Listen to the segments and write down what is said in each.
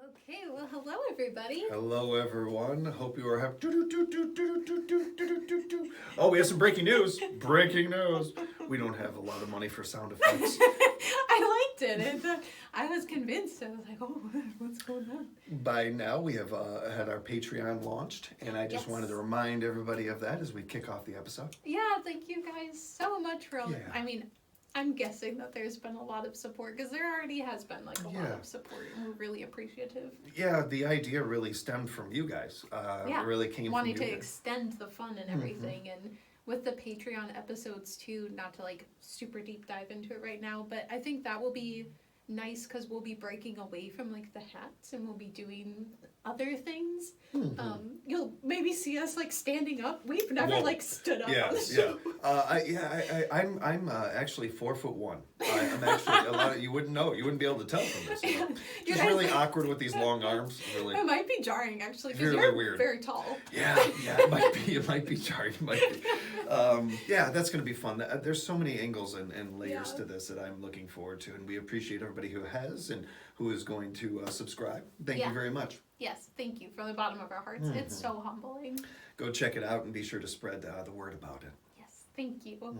Okay, well, hello everybody. Hello, everyone. Hope you are happy. Oh, we have some breaking news. Breaking news. We don't have a lot of money for sound effects. I liked it. I was convinced. I was like, oh, what's going on? By now, we have had our Patreon launched, and I just wanted to remind everybody of that as we kick off the episode. Yeah, thank you guys so much for all. Yeah. I mean, I'm guessing that there's been a lot of support because there already has been like a lot of support, and we're really appreciative. Yeah, the idea really stemmed from you guys. It really came wanting from you to guys. extend the fun and everything, and with the Patreon episodes too. Not to like super deep dive into it right now, but I think that will be nice because we'll be breaking away from like the hats and we'll be doing other things. You'll maybe see us like standing up. We've never like stood up on the show. I'm actually 4'1". I'm actually a lot of you wouldn't know. You wouldn't be able to tell from this. You know? Just really awkward with these long arms. Really, it might be jarring actually because really you're weird. Very tall. Yeah, it might be. It might be jarring. It might be. That's going to be fun. There's so many angles and layers to this that I'm looking forward to, and we appreciate everybody who has and who is going to subscribe. Thank you very much. Yes, thank you from the bottom of our hearts. It's so humbling. Go check it out and be sure to spread the word about it. Yes, thank you.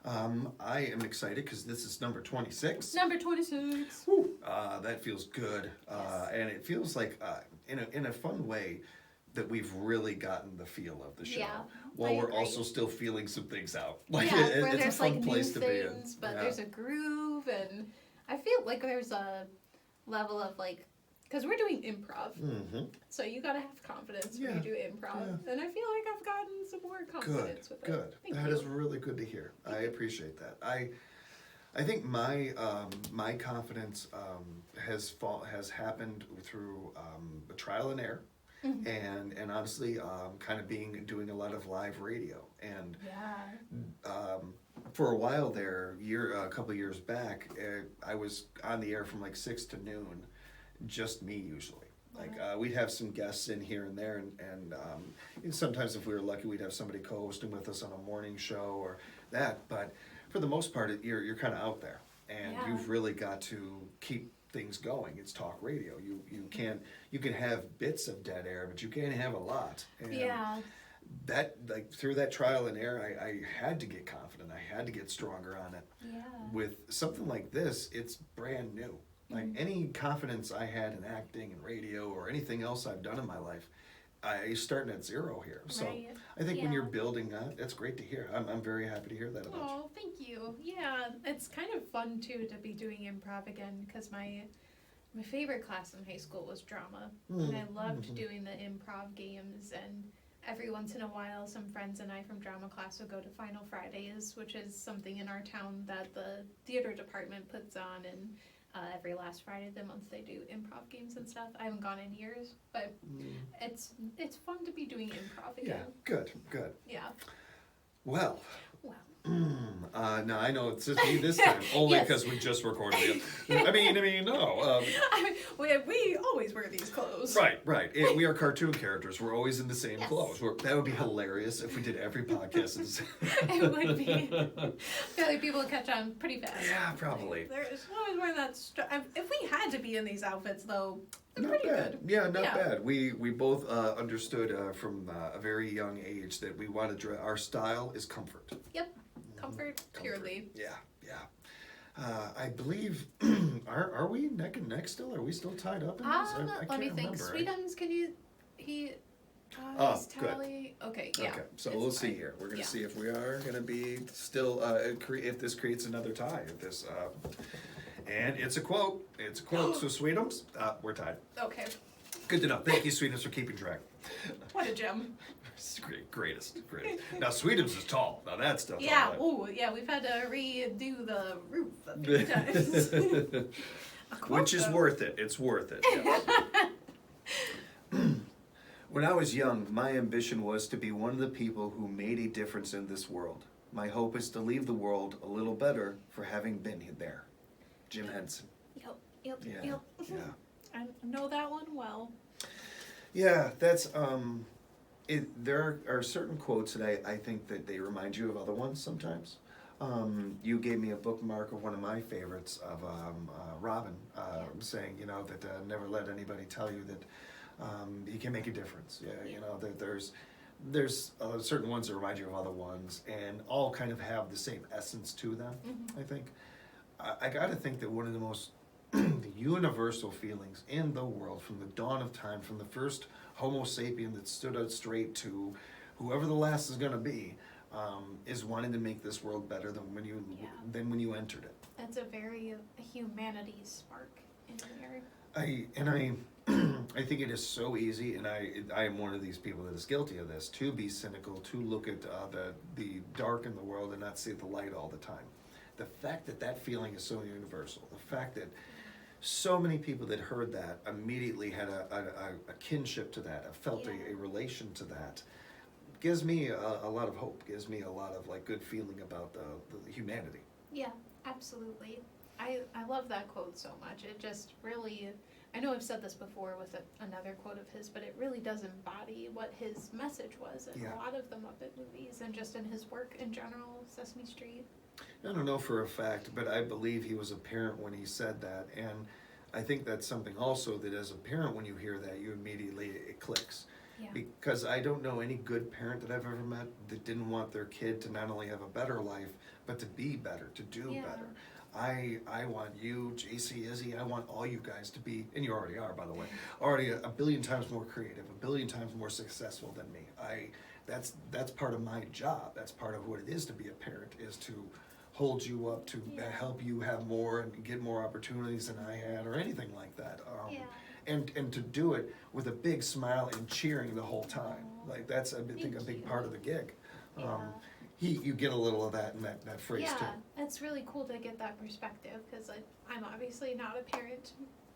I am excited because this is number 26. Number 26. Woo. That feels good, and it feels like in a fun way that we've really gotten the feel of the show. Yeah, while we're also still feeling some things out. Like where it's there's a fun like place new to things, be in. but there's a groove, and I feel like there's a level of like, because we're doing improv, so you gotta have confidence when you do improv, and I feel like I've gotten some more confidence with it. Good. That is really good to hear. I appreciate that. I think my my confidence has happened through a trial and error. And honestly, kind of doing a lot of live radio, and for a while there, a couple of years back, I was on the air from like 6 to noon, just me usually. Like we'd have some guests in here and there, and sometimes if we were lucky, we'd have somebody co-hosting with us on a morning show or that. But for the most part, you're kind of out there, and you've really got to keep things going. It's talk radio. You can have bits of dead air, but you can't have a lot. And that, like, through that trial and error, I had to get confident. I had to get stronger on it. With something like this, it's brand new. Like any confidence I had in acting and radio or anything else I've done in my life, I starting at zero here. So I think when you're building that, that's great to hear. I'm very happy to hear that about you. Oh, thank you. Yeah, it's kind of fun too to be doing improv again, because my favorite class in high school was drama, and I loved doing the improv games. And every once in a while, some friends and I from drama class would go to Final Fridays, which is something in our town that the theater department puts on, and every last Friday of the month they do improv games and stuff. I haven't gone in years, but it's fun to be doing improv again. Yeah, good. Yeah. Well. No, I know it's just me this time, only because we just recorded it. I mean, no. We always wear these clothes. Right. We are cartoon characters. We're always in the same clothes. That would be hilarious if we did every podcast. It would be. I feel like people would catch on pretty fast. Yeah, probably. There's always wearing that. If we had to be in these outfits, though, they're not pretty bad. good. Yeah, not bad. We both understood from a very young age that we wanted to. Our style is comfort. Yep. Comfort purely. Yeah. I believe, are we neck and neck still? Are we still tied up in this? I let me think. remember, Sweetums, can you? Good. Okay, yeah. Okay, so we'll see here. We're going to see if we are going to be still, if this creates another tie. And it's a quote. It's a quote. So Sweetums, we're tied. Okay. Good to know. Thank you, Sweetums, for keeping track. What a gem. It's greatest. Now, Sweetums is tall. Now, that's still tall. Yeah, we've had to redo the roof a few times. Which is worth it. It's worth it. Yeah. When I was young, my ambition was to be one of the people who made a difference in this world. My hope is to leave the world a little better for having been there. Jim Henson. Yep. Yeah. I know that one well. Yeah, that's there are certain quotes that I think that they remind you of other ones sometimes. You gave me a bookmark of one of my favorites of Robin, saying, that never let anybody tell you that you can make a difference. That there's certain ones that remind you of other ones, and all kind of have the same essence to them. I think. I got to think that one of the most universal feelings in the world, from the dawn of time, from the first Homo sapien that stood out straight to whoever the last is going to be, is wanting to make this world better than when you entered it. That's a very humanities spark in there. I think it is so easy, and I am one of these people that is guilty of this, to be cynical, to look at the dark in the world and not see the light all the time. The fact that feeling is so universal, the fact that so many people that heard that immediately had a kinship to that, felt a relation to that, gives me a lot of hope, gives me a lot of good feeling about the humanity. Yeah, absolutely. I love that quote so much. It just really, I know I've said this before with another quote of his, but it really does embody what his message was in a lot of the Muppet movies and just in his work in general, Sesame Street. I don't know for a fact, but I believe he was a parent when he said that, and I think that's something also that as a parent, when you hear that, it clicks. Yeah. Because I don't know any good parent that I've ever met that didn't want their kid to not only have a better life, but to be better, to do better. I want you, JC, Izzy, I want all you guys to be, and you already are, by the way, already a billion times more creative, a billion times more successful than me. That's part of my job. That's part of what it is to be a parent, is to hold you up, to help you have more and get more opportunities than I had, or anything like that. And to do it with a big smile and cheering the whole time. That's, I think, a big part of the gig. You get a little of that in that phrase too. Yeah, it's really cool to get that perspective, because I'm obviously not a parent,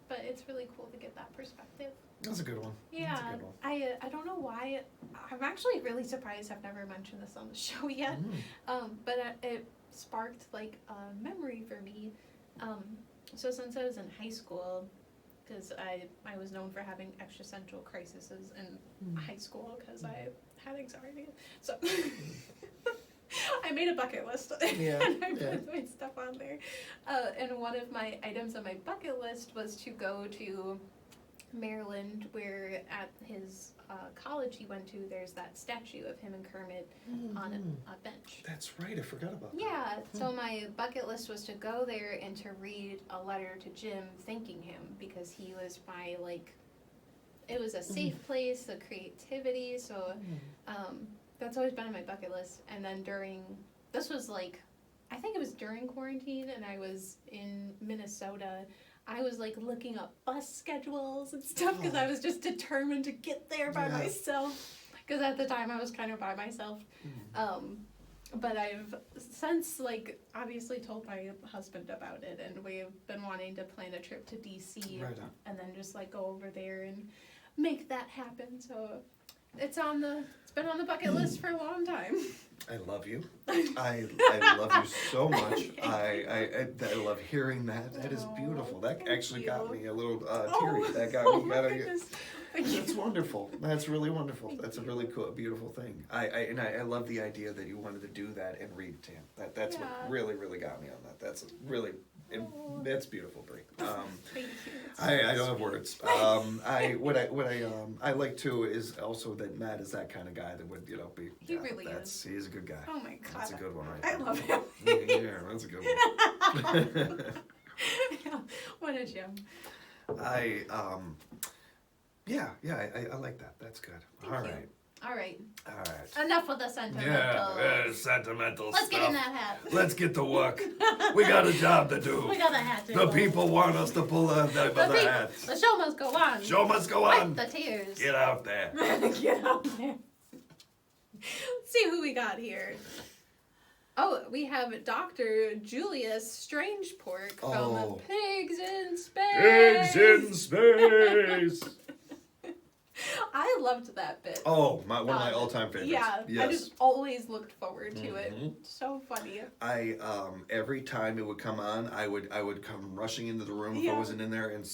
but it's really cool to get that perspective. That's a good one. Yeah, That's a good one. I don't know why. I'm actually really surprised I've never mentioned this on the show yet. But it sparked a memory for me. So since I was in high school, because I was known for having existential crises in high school because I had anxiety. So I made a bucket list and I put my stuff on there. And one of my items on my bucket list was to go to Maryland, where at his college he went to, there's that statue of him and Kermit on a bench. That's right, I forgot about that. Yeah, so my bucket list was to go there and to read a letter to Jim thanking him, because he was my, it was a safe place, the creativity, so that's always been on my bucket list. And then this was I think it was during quarantine, and I was in Minnesota. I was looking up bus schedules and stuff, because I was just determined to get there by myself, because at the time I was kind of by myself. But I've since obviously told my husband about it, and we've been wanting to plan a trip to DC and then just go over there and make that happen. So it's been on the bucket list for a long time. I love you. I love you so much. I love hearing that. That is beautiful. That actually got me a little teary. That got me. That's wonderful. That's really wonderful. That's a really cool, beautiful thing. I love the idea that you wanted to do that and read to him. That's what really, really got me on that. That's really, that's beautiful, Brie. Thank you. I don't have words. What I like too is also that Matt is that kind of guy that would be. He really is. He's a good guy. Oh my God. That's a good one, right? I love him. Yeah, that's a good one. What a gem. I like that. That's good. Thank you. All right. Enough with the sentimental. Yeah, sentimental Let's stuff. get in that hat. Let's get to work. We got a job to do. We got a hat to The do. people want us to pull the hats. The show must go on. Show must go on. Wipe the tears. Get out there. Get out there. Let's see who we got here. Oh, we have Dr. Julius Strangepork from Pigs in Space. Pigs in Space. I loved that bit. Oh, one of my all-time favorites. Yeah, yes. I just always looked forward to it. So funny. I every time it would come on, I would come rushing into the room if I wasn't in there and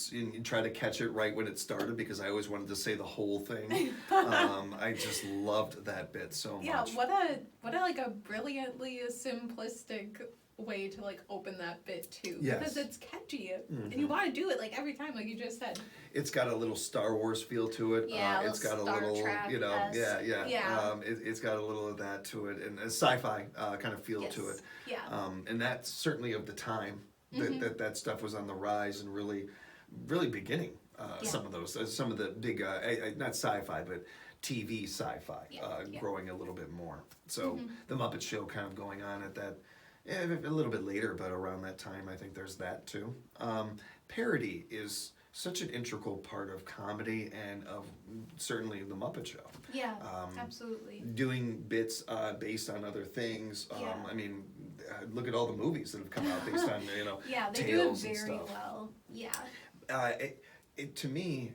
try to catch it right when it started because I always wanted to say the whole thing. I just loved that bit so much. Yeah, what a like a brilliantly simplistic way to like open that bit too. Yes. Because it's catchy and you want to do it like every time, like you just said. It's got a little Star Wars feel to it. Yeah, it's got Star a little, Trek-esque. yeah. It's got a little of that to it, and a sci-fi kind of feel to it. Yeah. And that's certainly of the time that stuff was on the rise and really beginning. Some of those, some of the big, not sci-fi, but TV sci-fi, growing a little bit more. So the Muppet Show kind of going on at that. Yeah, a little bit later, but around that time, I think there's that too. Parody is such an integral part of comedy and of certainly the Muppet Show. Yeah, absolutely. Doing bits based on other things. I mean, look at all the movies that have come out based on yeah, they tales do it very and stuff. well. Yeah. To me,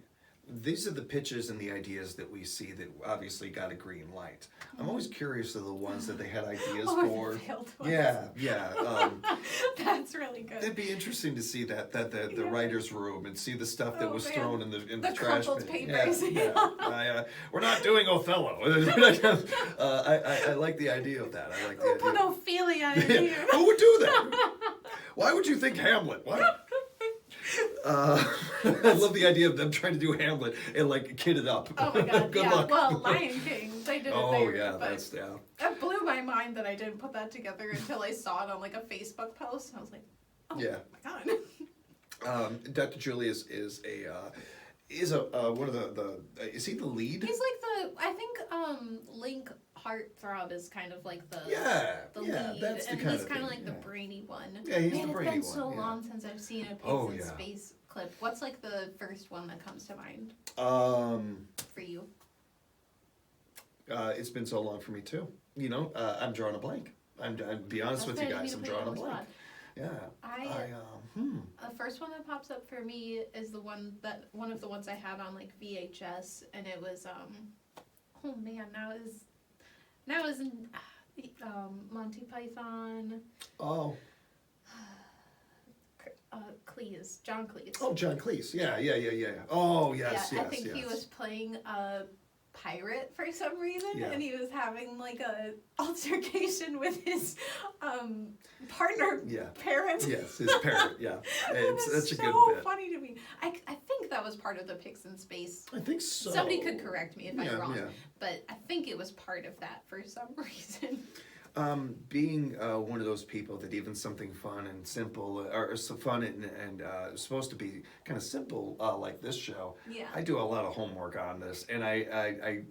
these are the pitches and the ideas that we see that obviously got a green light. I'm always curious of the ones that they had ideas for. The failed ones. Yeah. That's really good. It'd be interesting to see the writer's room and see the stuff that was thrown in the trash crumpled bin. papers. We're not doing Othello. I like the idea of that. I like the Who idea. put Ophelia in here? Who would do that? Why would you think Hamlet? What? I love the idea of them trying to do Hamlet and like kid it up. Oh my god, Good yeah. luck. Well, Lion King, they did it there. Yeah, but that's that blew my mind that I didn't put that together until I saw it on like a Facebook post, and I was like, oh my god. Dr. Julius is one of the is he the lead? He's like I think Link Heartthrob is kind of like the lead, that's the and kind he's of kind of thing, like the brainy one. Yeah, he's Man, the brainy one. it's been so long since I've seen a Pigs in Space clip. What's like the first one that comes to mind for you? It's been so long for me too. I'm drawing a blank. I'm be honest with you guys. I'm drawing a blank. Yeah. The first one that pops up for me is one of the ones I had on like VHS, and it was oh man, now is Monty Python. Oh. Cleese, John Cleese. Oh, John Cleese. Yeah. Oh, yes. I think he was playing a pirate for some reason, and he was having like a altercation with his partner parent. Yes, his parent. Yeah, it's such a good bit. So funny to me. I think that was part of the Pigs in Space. I think so. Somebody could correct me if I'm wrong, but I think it was part of that for some reason. Being one of those people that even something fun and simple, or so fun and supposed to be kind of simple like this show, I do a lot of homework on this, and I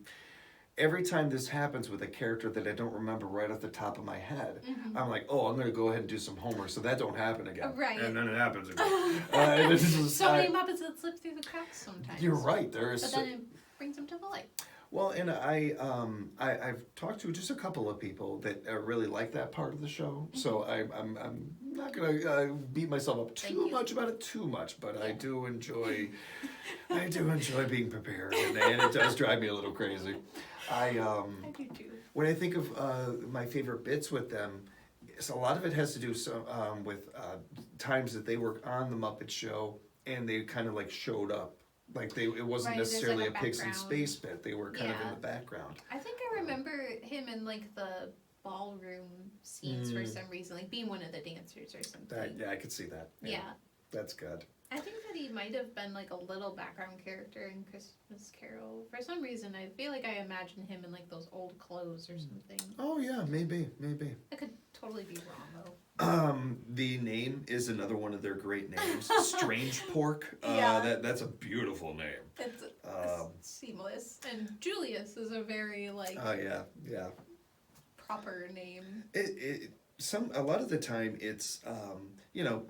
every time this happens with a character that I don't remember right off the top of my head, I'm like, oh, I'm going to go ahead and do some homework so that don't happen again. Right. And then it happens again. So many Muppets that slip through the cracks sometimes. You're right. There is. But then it brings them to the light. Well, and I've talked to just a couple of people that really like that part of the show, so I'm not gonna beat myself up too much about it but I do enjoy being prepared, and it does drive me a little crazy. I do too. When I think of my favorite bits with them, a lot of it has to do with times that they were on the Muppet Show and they kind of like showed up. Like it wasn't necessarily like a Pigs in Space bit. They were kind of in the background. I think I remember him in like the ballroom scenes for some reason, like being one of the dancers or something. I could see that. Yeah. That's good. I think that he might have been like a little background character in Christmas Carol. For some reason, I feel like I imagine him in like those old clothes or something. Oh yeah, maybe. I could totally be wrong though. The name is another one of their great names. Strange Pork. That's a beautiful name. It's seamless. And Julius is a very like proper name. A lot of the time it's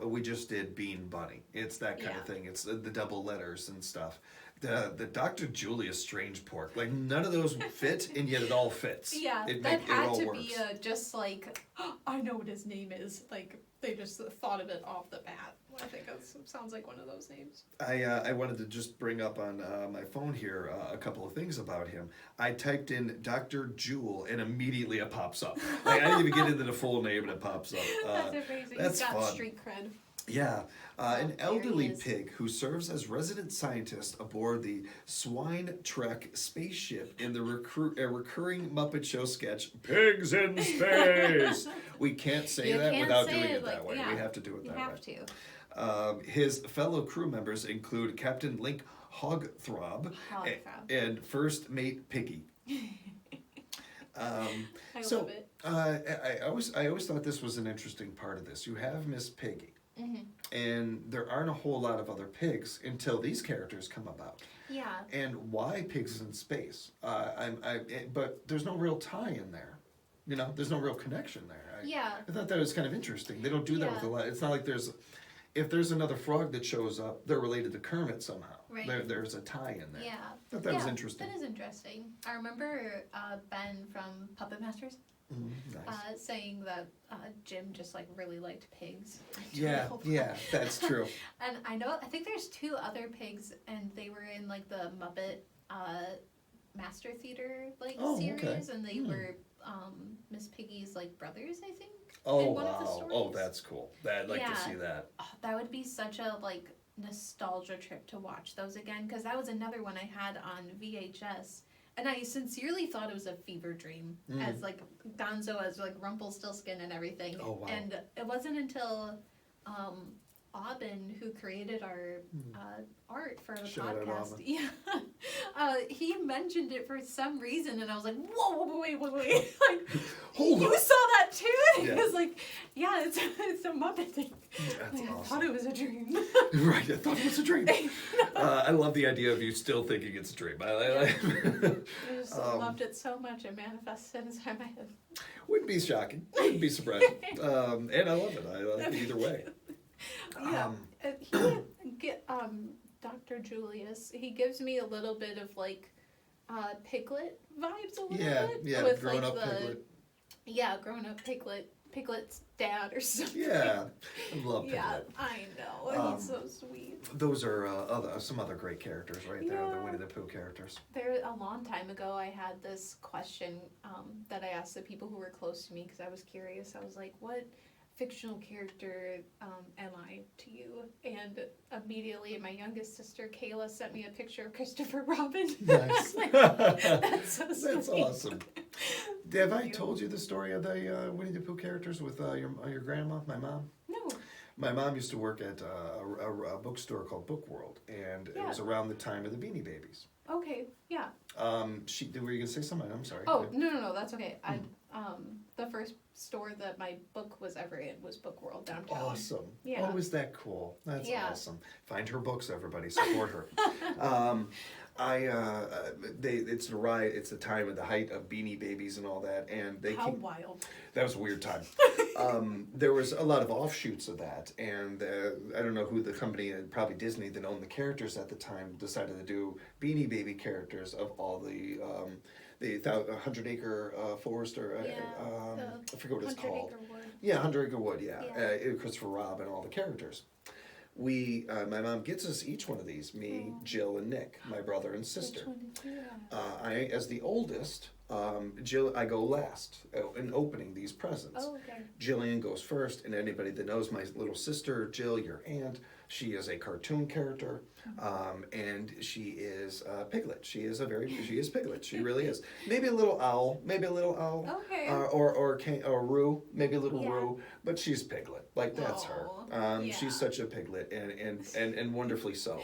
we just did Bean Bunny. It's that kind of thing. It's the double letters and stuff. The Dr. Julius Strange Pork, like none of those fit, and yet it all fits. Yeah, it had to works. be just like, I know what his name is. Like they just thought of it off the bat. I think that's sounds like one of those names. I wanted to just bring up on my phone here a couple of things about him. I typed in Dr. Jewel and immediately it pops up. Like, I didn't even get into the full name and it pops up. That's amazing. That's He's got fun. street cred. Yeah, an there he elderly is. pig who serves as resident scientist aboard the Swine Trek spaceship in the recurring Muppet Show sketch, Pigs in Space. We can't say You that can't without say doing it it that like- way. yeah, We have to do it You that have way. to. His fellow crew members include Captain Link Hogthrob Hogthrob. and First Mate Piggy. I so, love it. I always thought this was an interesting part of this. You have Miss Piggy, and there aren't a whole lot of other pigs until these characters come about. Yeah. And why pigs in space? But there's no real tie in there. You know, there's no real connection there. Yeah. I thought that was kind of interesting. They don't do that with a lot. It's not like if there's another frog that shows up, they're related to Kermit somehow. Right. There's a tie in there. Yeah. I thought that was interesting. That is interesting. I remember Ben from Puppet Masters Nice. saying that Jim just like really liked pigs. Yeah, that's true. And I think there's 2 other pigs, and they were in like the Muppet Master Theater series, and they were Miss Piggy's like brothers, I think. Oh in one of the wow! stories. Oh, that's cool. I'd like to Yeah. see that. Oh, that would be such a like nostalgia trip to watch those again, because that was another one I had on VHS, and I sincerely thought it was a fever dream as like Gonzo as like Rumpelstiltskin and everything. Oh, wow. And it wasn't until Aubin, who created our art for the Shout out podcast, Aubin. he mentioned it for some reason, and I was like, whoa, wait, like, Hold you on. saw that too? And Yeah. he was like, yeah, it's a Muppet thing. That's Like, I awesome. thought it was a dream. Right, I thought it was a dream. I love the idea of you still thinking it's a dream. I just loved it so much, it manifested inside my head. Wouldn't be shocking. Wouldn't be surprising. And I love it. I like it either way. Yeah, Dr. Julius, he gives me a little bit of like Piglet vibes a little bit. Yeah, with grown like up the, Piglet. Yeah, grown up Piglet's dad or something. Yeah, I love Piglet. Yeah, I know. He's so sweet. Those are some other great characters right there, the Yeah. Winnie-the-Pooh characters. A long time ago, I had this question that I asked the people who were close to me because I was curious. I was like, what fictional character am I to you? And immediately my youngest sister, Kayla, sent me a picture of Christopher Robin. I was Nice. like, that's so sweet. That's awesome. Have I told you the story of the Winnie-the-Pooh characters with your grandma, my mom? No. My mom used to work at a bookstore called Book World, and it was around the time of the Beanie Babies. Okay, yeah. Were you gonna say something? I'm sorry. Oh, no, that's okay. The first store that my book was ever in was Book World downtown. Awesome. Yeah. Oh, is that cool? That's Yeah. awesome. Find her books, everybody. Support her. It's the ride. It's the time of the height of Beanie Babies and all that, and they How came. wild. That was a weird time. There was a lot of offshoots of that, and I don't know who the company, probably Disney, that owned the characters at the time, decided to do Beanie Baby characters of all the 100 Acre Forest, or I forget what it's 100 called. Acre Wood. Yeah, 100 Acre Wood. Yeah, Yeah. Christopher Robin and all the characters. My mom gets us each one of these. Me, Jill, and Nick, my brother and sister. Which one did you have? I, as the oldest, Jill, I go last in opening these presents. Oh, okay. Jillian goes first, and anybody that knows my little sister, Jill, your aunt, she is a cartoon character, and she is Piglet. She is Piglet. She really is. Maybe a little owl. Okay. Or Roo. Maybe a little Yeah. Roo, but she's Piglet. Like that's her. Yeah. She's such a Piglet, and wonderfully so.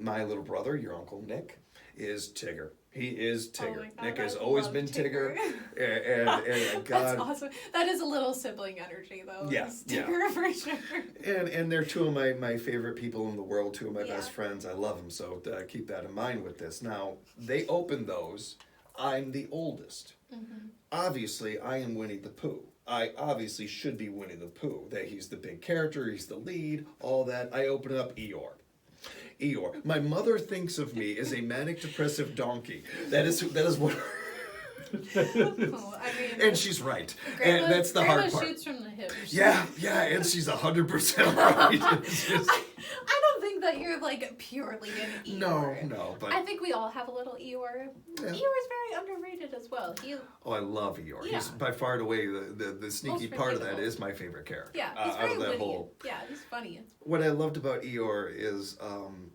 My little brother, your Uncle Nick, is Tigger. He is Tigger. Oh my God, Nick has I always love been Tigger, and God. That's awesome. That is a little sibling energy, though. Yeah, It's Tigger for sure. And they're two of my favorite people in the world, two of my Yeah. best friends. I love them, so keep that in mind with this. Now, they open those. I'm the oldest. Obviously, I am Winnie-the-Pooh. I obviously should be Winnie-the-Pooh. That he's the big character, he's the lead, all that. I open up Eeyore. My mother thinks of me as a manic depressive donkey. That is what. Oh, I mean, And she's right. And that's the hard part. shoots from the hip. Yeah, and she's 100% right. It's just- that you're like purely an Eeyore. No, but I think we all have a little Eeyore. Yeah. Eeyore is very underrated as well. I love Eeyore. Yeah. He's by far and away the sneaky Most part of that relatable. is my favorite character. Yeah, he's out very of that witty. whole. Yeah, he's funny. What I loved about Eeyore is,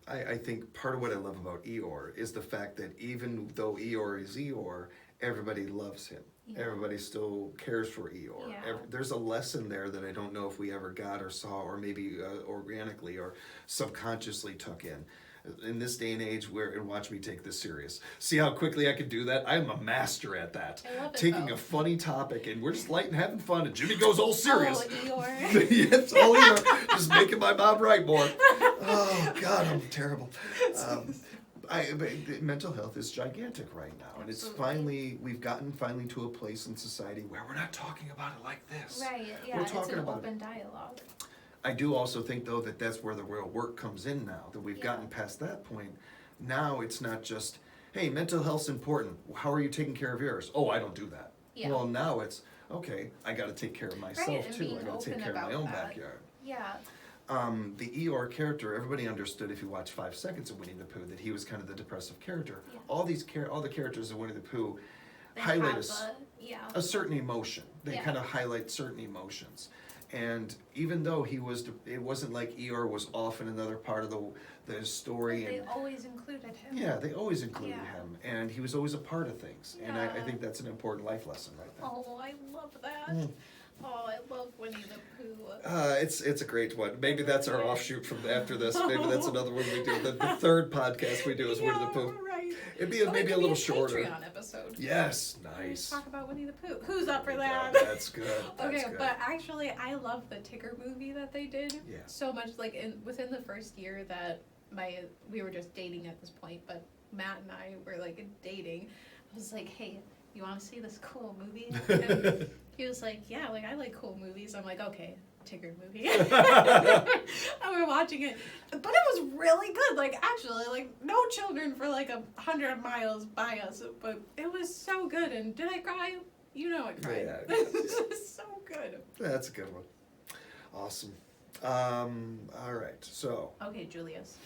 I think part of what I love about Eeyore is the fact that even though Eeyore is Eeyore, everybody loves him. Yeah. Everybody still cares for Eeyore. Yeah. There's a lesson there that I don't know if we ever got or saw, or maybe organically or subconsciously took in this day and age, and watch me take this serious. See how quickly I can do that? I'm a master at that. I love it, Taking though. a funny topic and we're just light and having fun, and Jimmy goes all serious. Oh, Eeyore. It's all Eeyore. Just making my mom right more. Oh God, I'm terrible. But mental health is gigantic right now, and it's we've gotten to a place in society where we're not talking about it like this. Right, yeah, We're it's talking an about open dialogue. I do also think, though, that that's where the real work comes in now, that we've gotten past that point. Now it's not just, hey, mental health's important. How are you taking care of yours? Oh, I don't do that. Yeah. Well, now it's, okay, I got to take care of myself, Right, and too. being I got to take open care of my about own that. backyard. Yeah. The Eeyore character, everybody understood if you watched 5 seconds of Winnie-the-Pooh that he was kind of the depressive character. Yeah. All the characters of Winnie-the-Pooh They highlight have a certain emotion. They Yeah. kind of highlight certain emotions. And even though it wasn't like Eeyore was off in another part of the story. But they And always included him. yeah, they always included Yeah. him. And he was always a part of things. And I Yeah. think that's an important life lesson right there. Oh, I love that. Oh, I love Winnie-the-Pooh. It's a great one. Maybe that's our offshoot from after this. Maybe that's another one we do. The third podcast we do is Winnie-the-Pooh. Right. It'd be maybe a little shorter. Patreon episode. Yes, Let's nice. talk about Winnie-the-Pooh. Who's up for that? That's good. That's Okay, good. but actually, I love the Ticker movie that they did. Yeah. So much, like within the first year that we were just dating at this point, but Matt and I were like dating. I was like, hey, you want to see this cool movie? And he was like, yeah, like I like cool movies. I'm like, okay, Ticker movie. And we're watching it, but it was really good. Like actually, like no children for like 100 miles by us, but it was so good. And did I cry? You know I cried. Yeah, It's just so good. That's a good one. Awesome. All right. So, Okay, Julius.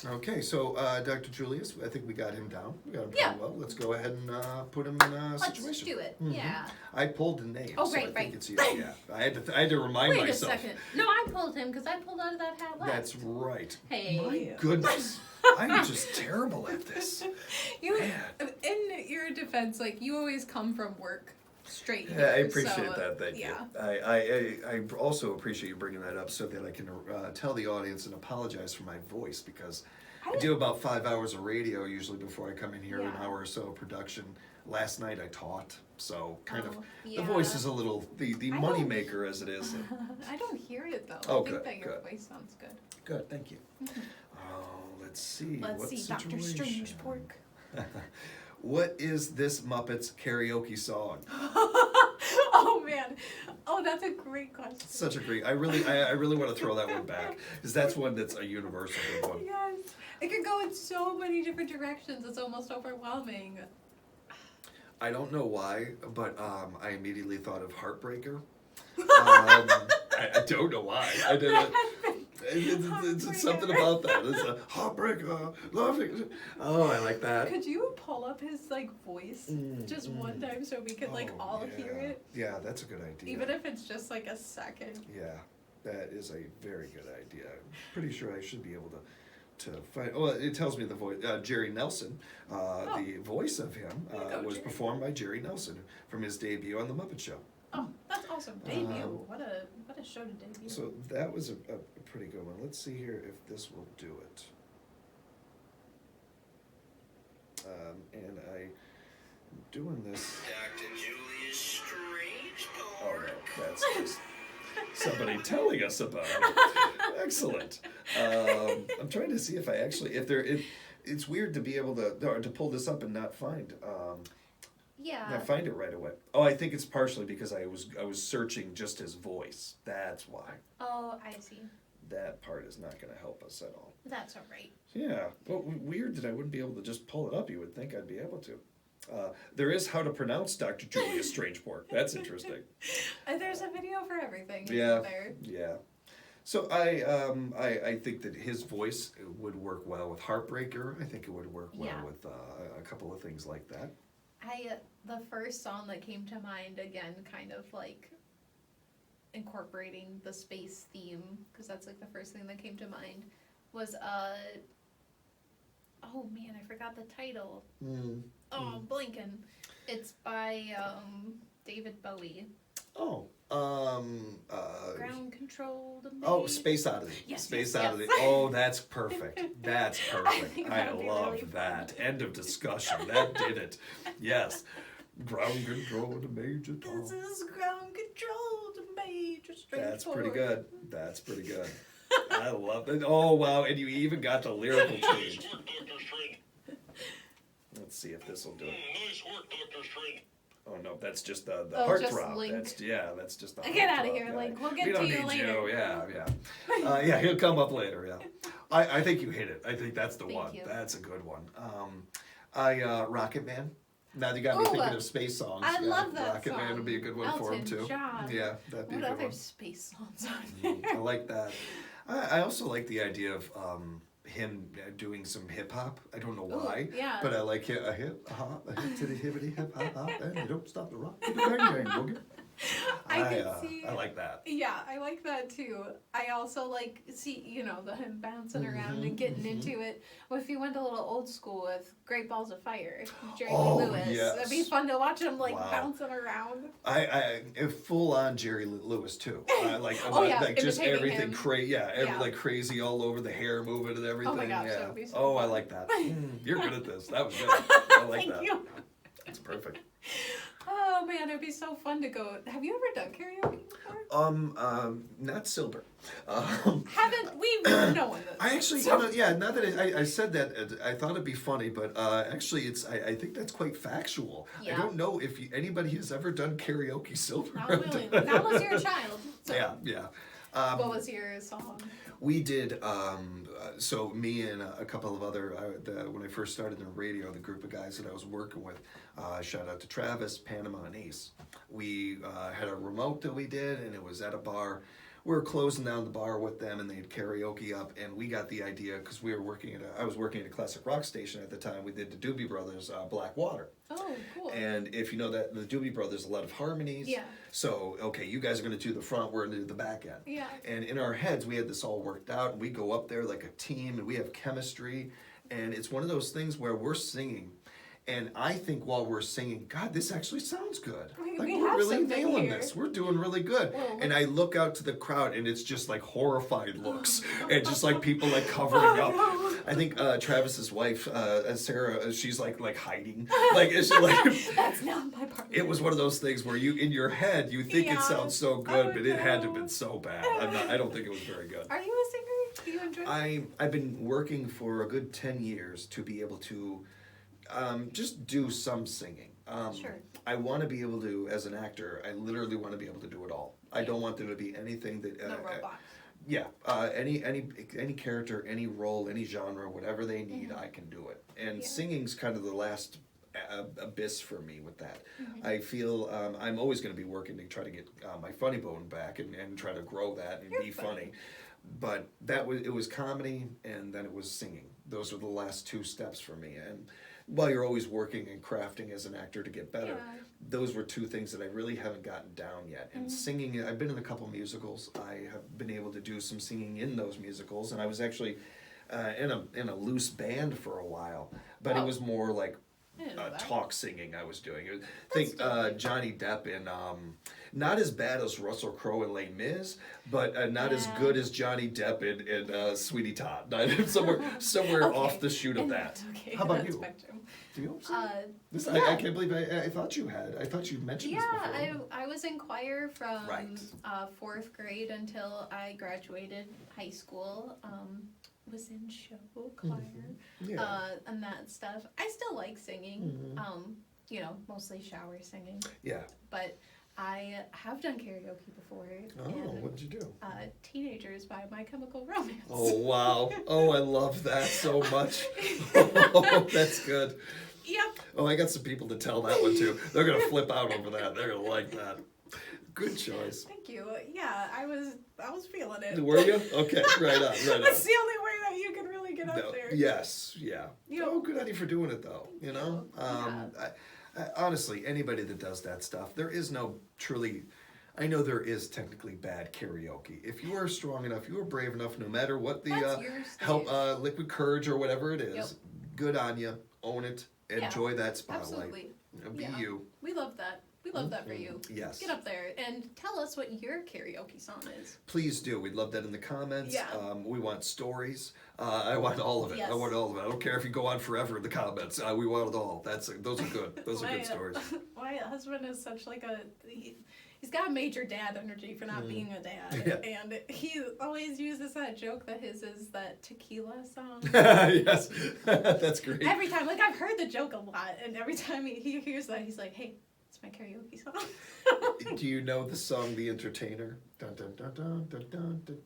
Dr. Julius, I think we got him down. We got him Yeah. pretty well. Let's go ahead and put him in a Let's situation. do it. Mhm. Yeah. I pulled the name. Oh, so right, I think right. it's easy. Yeah. I had to remind Wait myself. a second. No, I pulled him because I pulled out of that hat last. That's right. Hey. My goodness. I'm just terrible at this. You, Man. in your defense, like you always come from work straight. Yeah, here, I appreciate so, that. Thank yeah. you. I also appreciate you bringing that up so that I can tell the audience and apologize for my voice, because I do about 5 hours of radio usually before I come in here, an Yeah. hour or so of production. Last night I taught, so kind of yeah. the voice is a little the I money don't- maker as it is. I don't hear it though. Oh, I think good, that your good. voice sounds good. Good, thank you. Oh, let's see. Let's what see, Dr. situation? Strange Pork. What is this Muppets karaoke song? Oh man. Oh, that's a great question. Such a great. I really want to throw that one back, because that's one that's a universal good one. Yes. It could go in so many different directions. It's almost overwhelming. I don't know why, but I immediately thought of Heartbreaker. I don't know why. I didn't. It's something about that. It's a heartbreaker, loving. Oh, I like that. Could you pull up his like voice just one time so we could like all hear it? Yeah, that's a good idea. Even if it's just like a second. Yeah, that is a very good idea. I'm pretty sure I should be able to find. Well, it tells me the voice. Jerry Nelson, the voice of him, was Jerry. performed by Jerry Nelson from his debut on the Muppet Show. Oh, that's awesome. Debut. What a show to debut. So that was a pretty good one. Let's see here if this will do it. And I'm doing this. Dr. Julius Strange Oh no, that's just somebody telling us about it. Excellent. I'm trying to see if it's weird to be able to pull this up and not find it right away. Oh, I think it's partially because I was searching just his voice. That's why. Oh, I see. That part is not going to help us at all. That's all right. Yeah. Well, weird that I wouldn't be able to just pull it up. You would think I'd be able to. There is how to pronounce Dr. Julius Strangepork. That's interesting. There's a video for everything. Yeah. There. Yeah. So I think that his voice would work well with Heartbreaker. I think it would work well Yeah. with a couple of things like that. The first song that came to mind, again, kind of like incorporating the space theme, because that's like the first thing that came to mind, was oh man, I forgot the title. Oh, blinking. It's by David Bowie. Oh, Ground controlled. oh, Space Oddity. Yes, Space yes, Oddity. yes. Oh, that's perfect. That's perfect. think I that'd be love really fun. that. End of discussion. That did it. Yes. Ground control to Major Tom. This is ground controlled, major straightforward. That's pretty good. That's pretty good. I love it. Oh, wow. And you even got the lyrical change. Nice work, Dr. Strange. Let's see if this will do it. Nice work, Dr. Strange. Oh, no, that's just the Oh, just heartthrob. Link. That's just the Get out of heartthrob here, guy. Link. We'll get We don't to you need later. Yeah. He'll come up later, yeah. I think you hit it. I think that's the Thank one. you. That's a good one. Rocket Man. Now you got me Ooh, thinking of space songs. I love that Rocket song. Man would be a good one for him Elton too. John. Yeah, that'd be What a good other one. space songs are there? I like that. I also like the idea of him doing some hip hop. I don't know why, yeah. but I like a hip hop, a hip to the hippity hip hop, and you don't stop the rock to the bang bang boogie. I can see. I like that. Yeah, I like that too. I also like him bouncing around and getting into it. Well, if you went a little old school with Great Balls of Fire, Jerry Oh, Lee Lewis, yes. it'd be fun to watch him like Wow. bouncing around. I full on Jerry Lewis too. Oh, yeah, like just imitating everything him. crazy, Yeah. like crazy all over the hair moving and everything. Oh my gosh, yeah. that would be so Oh, I fun. like that. You're good at this. That was good. I like Thank that. you. That's perfect. Oh man, it'd be so fun to go. Have you ever done karaoke before? Not silver. Haven't we? No one does. I actually, So- now that I said that, I thought it'd be funny, but actually, I think that's quite factual. Yeah. I don't know if anybody has ever done karaoke silver. Not really. Not unless you're a child. So, Yeah. what was your song? We did, so me and a couple of other, when I first started in radio, the group of guys that I was working with, shout out to Travis, Panama, and Ace. We had a remote that we did, and it was at a bar. We were closing down the bar with them, and they had karaoke up, and we got the idea, because I was working at a classic rock station at the time. We did the Doobie Brothers, Black Water. Oh, cool. And if you know that, the Doobie Brothers, a lot of harmonies. Yeah. So, okay, you guys are going to do the front, we're going to do the back end. Yeah. And in our heads, we had this all worked out, and we go up there like a team, and we have chemistry. And it's one of those things where we're singing, and I think while we're singing, God, this actually sounds good. We Like, have we're really something nailing here. this. We're doing really good. Well, And I look out to the crowd, and it's just like horrified looks, and just like people like covering up. Oh, I think Travis's wife, Sarah, she's like hiding. Like, it's like. That's not my part. It was one of those things where you, in your head, you think it Yeah. sounds so good, Oh, but it had to have no. been so bad. I don't think it was very good. Are you a singer? Do you enjoy it? I've been working for a good 10 years to be able to just do some singing. Sure. I want to be able to, as an actor, I literally want to be able to do it all. I don't want there to be anything that. No robots. Yeah, any character, any role, any genre, whatever they need, I can do it. And Yeah. singing's kind of the last abyss for me with that. Mm-hmm. I feel I'm always going to be working to try to get my funny bone back and try to grow that and You're be funny. funny. But it was comedy and then it was singing. Those were the last two steps for me. And while you're always working and crafting as an actor to get better, Yeah. those were two things that I really haven't gotten down yet. And singing, I've been in a couple musicals. I have been able to do some singing in those musicals, and I was actually in a loose band for a while. But it Oh. was more like I didn't know that. talk singing I was doing. I think still Johnny Depp in not as bad as Russell Crowe in Les Mis, but not as Yeah. good as Johnny Depp in Sweetie Todd. somewhere Okay. off the shoot of In that. Okay, How about that you? spectrum. Do you? Sing? This, yeah. I can't believe I thought you had. I thought you mentioned this Yeah, before. I was in choir from Right. 4th grade until I graduated high school. Was in show choir Yeah. and that stuff. I still like singing. Mhm. Mostly shower singing. Yeah. But I have done karaoke before. Oh, and, what did you do? Teenagers by My Chemical Romance. Oh, wow. Oh, I love that so much. Oh, that's good. Yep. Oh, I got some people to tell that one to. They're going to flip out over that. They're going to like that. Good choice. Thank you. Yeah, I was feeling it. Were you? Okay, right on, right on. That's the only way that you can really get up there. Yes, yeah. You Oh, good on you for doing it, though. You know, Yeah. I, honestly, anybody that does that stuff, there is no truly. I know there is technically bad karaoke. If you are strong enough, you are brave enough, no matter what the That's your help, stage. liquid courage or whatever it is. Yep. Good on you. Own it. Enjoy that spotlight. Absolutely. Be Yeah. you. We love that. We love that for you. Yes. Get up there and tell us what your karaoke song is. Please do. We'd love that in the comments. Yeah. We want stories. I want all of it. Yes. I want all of it. I don't care if you go on forever in the comments. We want it all. Those are good. Those are My, good stories. My husband is such like he's got major dad energy for not being a dad. Yeah. And he always uses that joke that his is that tequila song. Yes, that's great. Every time, like I've heard the joke a lot, and every time he hears that, he's like, "Hey, it's my karaoke song." Do you know the song "The Entertainer"? Dun, dun, dun, dun, dun, dun, dun,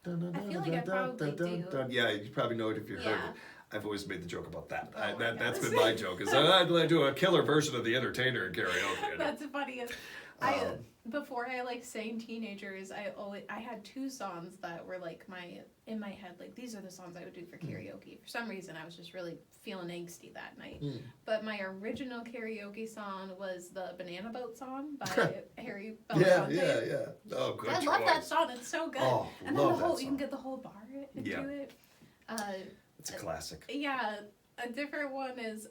dun, dun, I feel like I dun, dun, probably dun, do. dun. Yeah, you probably know it if you heard Yeah. it. I've always made the joke about that. Oh my That's gosh. been my joke. Is I'd do a killer version of "The Entertainer" in karaoke. That's funny. Before I like sang teenagers, I had two songs that were like in my head, like these are the songs I would do for karaoke. For some reason, I was just really feeling angsty that night. But my original karaoke song was the Banana Boat song by Harry Belafonte. Yeah. Oh, good I choice. love that song. It's so good. Oh, and then love the whole that you can song. get the whole bar into Yeah. it. It's a classic. Yeah. A different one is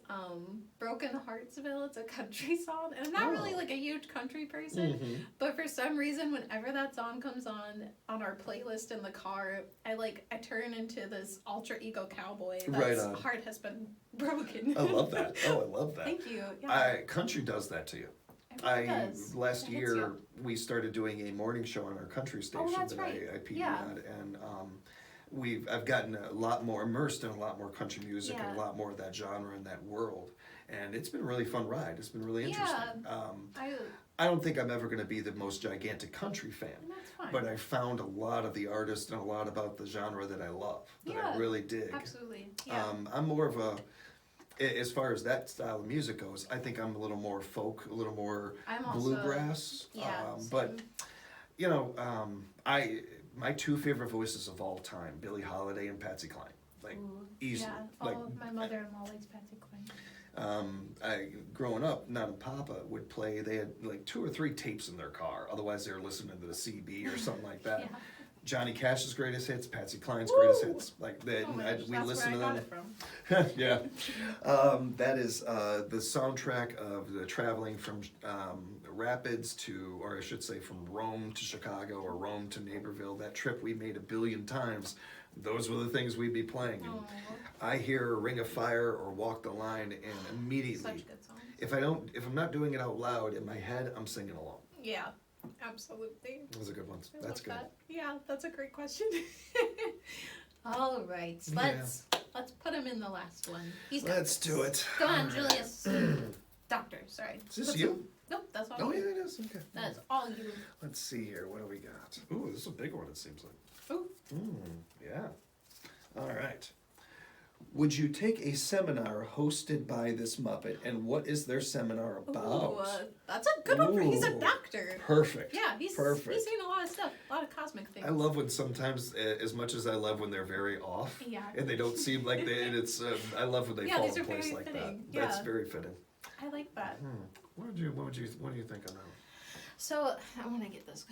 Broken Heartsville. It's a country song. And I'm not really like a huge country person, but for some reason, whenever that song comes on our playlist in the car, I turn into this alter ego cowboy Right that's on. heart has been broken. I love that. Oh, I love that. Thank you. Yeah. Country does that to you. It really does. Last It hits year you. we started doing a morning show on our country station that's that right. I PD'd Yeah. on, and I've gotten a lot more immersed in a lot more country music and a Yeah. lot more of that genre and that world, and it's been a really fun ride. It's been really interesting. I don't think I'm ever going to be the most gigantic country fan, And that's fine. but I found a lot of the artists and a lot about the genre that I love, that I Yeah, really dig. Absolutely. Yeah. I'm more of as far as that style of music goes, I think I'm a little more folk, a little more I'm also, bluegrass. Yeah. But same. you know, my two favorite voices of all time, Billie Holiday and Patsy Cline, like Ooh, easily. Yeah. Like, My mother-in-law likes Patsy Cline. growing up, Nana and Papa would play. They had like 2 or 3 tapes in their car. Otherwise, they were listening to the CB or something like that. Yeah. Johnny Cash's greatest hits, Patsy Cline's Woo! greatest hits. Like that, Oh my gosh, we that's listen where I to got them. it from. Yeah. That is the soundtrack of the traveling from Rapids to, or I should say from Rome to Chicago or Rome to Naperville. That trip we made 1 billion times. Those were the things we'd be playing. And Aw. I hear Ring of Fire or Walk the Line, and immediately, Such good songs. if I'm not doing it out loud in my head, I'm singing along. Yeah, absolutely. Those are good ones. I That's love good. that. Yeah, that's a great question. All right, Yeah. let's put him in the last one. He's got Let's this. do it. Go on, Julius. Doctor, sorry. Is this That's you? Nope, that's all Oh, you. yeah, it is. Okay. That is all you. Let's see here. What do we got? Ooh, this is a big one, it seems like. Ooh. Yeah. All right. Would you take a seminar hosted by this Muppet, and what is their seminar about? Ooh, that's a good one for he's a Ooh. doctor. Perfect. Yeah, he's Perfect. seen a lot of stuff, a lot of cosmic things. I love when sometimes, as much as I love when they're very off, Yeah. and they don't seem like they. And it's. I love when they Yeah, fall these in are place very like fitting. that. That's Yeah. very fitting. I like that. What do you think on that? So I want to get this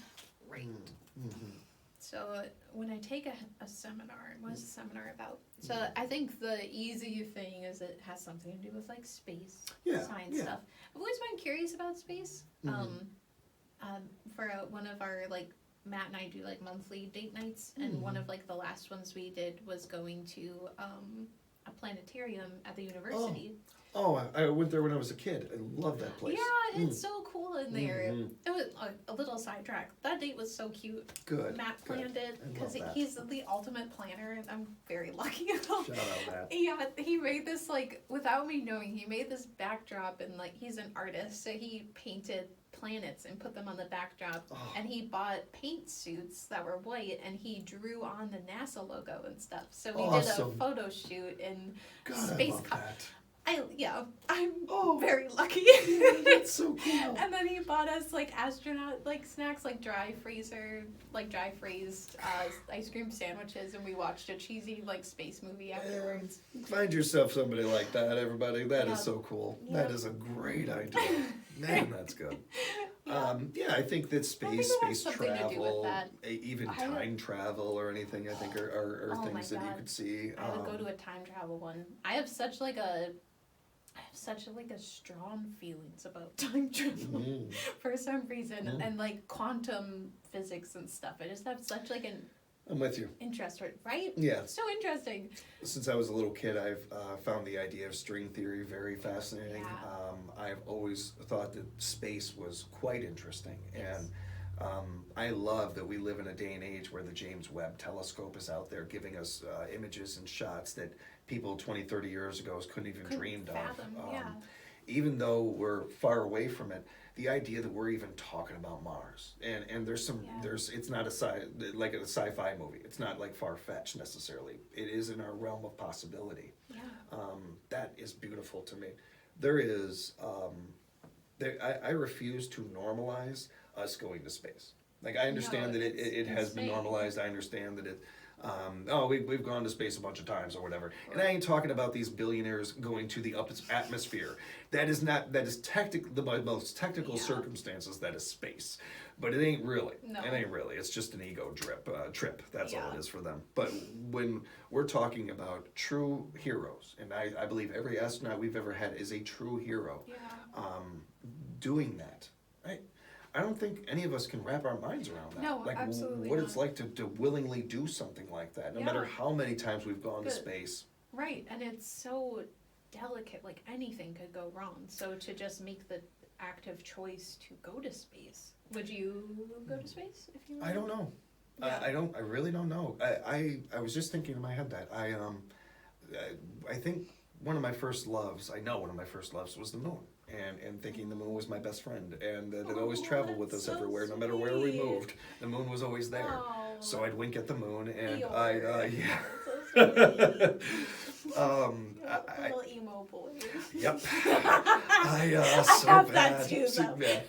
right. Mm-hmm. So when I take a seminar, what is a seminar about? So I think the easy thing is it has something to do with like space, Yeah, science yeah. stuff. I've always been curious about space. For one of our like Matt and I do like monthly date nights, and one of like the last ones we did was going to a planetarium at the university. Oh, I went there when I was a kid. I love that place. Yeah, it's so cool in there. Mhm. It was a little sidetrack. That date was so cute. Good. Matt good. planned it I love because that. he's the ultimate planner, and I'm very lucky. Shout out Matt. Yeah, he made this like without me knowing. He made this backdrop, and like he's an artist, so he painted planets and put them on the backdrop. Oh. And he bought paint suits that were white, and he drew on the NASA logo and stuff. So we did Awesome. a photo shoot in God, space. I love that. I'm Oh. very lucky. That's so cool. And then he bought us like astronaut like snacks, like dry freezed ice cream sandwiches, and we watched a cheesy like space movie afterwards. Find yourself somebody like that, everybody. That is Yep. so cool. Yep. That is a great idea. Man, that's good. Yeah. I think that I think space it has something to do with travel, that. Even I- time travel or anything, I think are Oh my things that you God. could see. I would go to a time travel one. I have such a strong feelings about time travel Mm. for some reason, Mm. and like quantum physics and stuff. I just have such like an I'm with you. interest for it, right? Yeah. So interesting. Since I was a little kid, I've found the idea of string theory very fascinating. Yeah. I've always thought that space was quite interesting, Yes. and I love that we live in a day and age where the James Webb Telescope is out there giving us images and shots that people 20, 30 years ago couldn't even dreamed fathom, of. yeah. Even though we're far away from it, the idea that we're even talking about Mars, and there's some Yeah. it's not like a sci-fi movie. It's not like far-fetched necessarily. It is in our realm of possibility. Yeah. That is beautiful to me. There is I refuse to normalize us going to space. Like I understand No, that it it's has been insane. normalized. I understand that it. We've gone to space a bunch of times or whatever. And I ain't talking about these billionaires going to the atmosphere. That is the most technical Yeah. circumstances. That is space. But it ain't really. No. It ain't really. It's just an ego trip. That's all Yeah. it is for them. But when we're talking about true heroes, and I believe every astronaut we've ever had is a true hero, Yeah. doing that, I don't think any of us can wrap our minds around that. No, like absolutely what not. it's like to willingly do something like that, no Yeah. matter how many times we've gone to Good. space. Right, and it's so delicate, like anything could go wrong. So to just make the active choice to go to space, would you go to space if you were? I don't know. Yeah. I really don't know. I was just thinking in my head that I think one of my first loves was the moon. And thinking the moon was my best friend, and that it always Oh, traveled with that's us so everywhere, no matter where we sweet. moved. The moon was always there. Oh, So I'd wink at the moon, and Eeyore. yeah. That's so sweet. I- Little emo boy. Yep. So have that bad. too, So though. bad.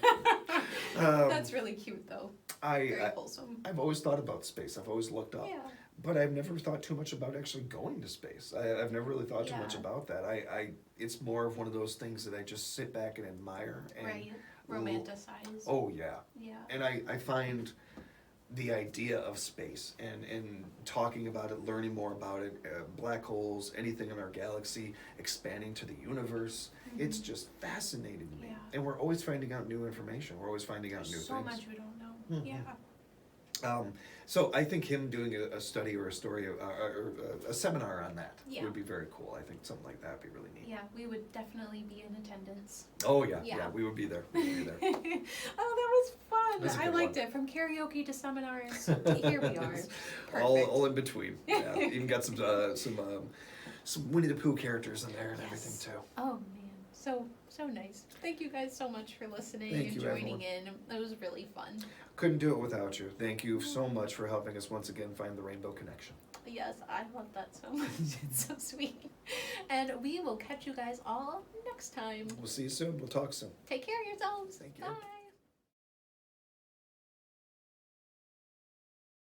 That's really cute, though. Very wholesome. I've always thought about space. I've always looked up. Yeah. But I've never thought too much about actually going to space. I've never really thought too much Yeah. about that. It's more of one of those things that I just sit back and admire. And Right. Romanticize. Oh, yeah. Yeah. And I find the idea of space and talking about it, learning more about it, black holes, anything in our galaxy, expanding to the universe, it's just fascinating to me. Yeah. And we're always finding out new information. We're always finding out new There's so things. much we don't know. Mhm. Yeah. So I think him doing a study or a story or a seminar on that Yeah. would be very cool. I think something like that would be really neat. Yeah, we would definitely be in attendance. Oh yeah, Yeah. yeah, we would be there. We would be there. Oh, that was fun. That's a I good liked one. it. From karaoke to seminars, here we are. all Perfect. in between. Yeah, even got some Winnie-the-Pooh characters in there and everything Yes. too. Oh man, so nice. Thank you guys so much for listening Thank and you, joining in. It was really fun. Couldn't do it without you. Thank you so much for helping us once again find the rainbow connection. Yes, I love that so much. It's so sweet. And we will catch you guys all next time. We'll see you soon. We'll talk soon. Take care of yourselves. Thank you. Bye.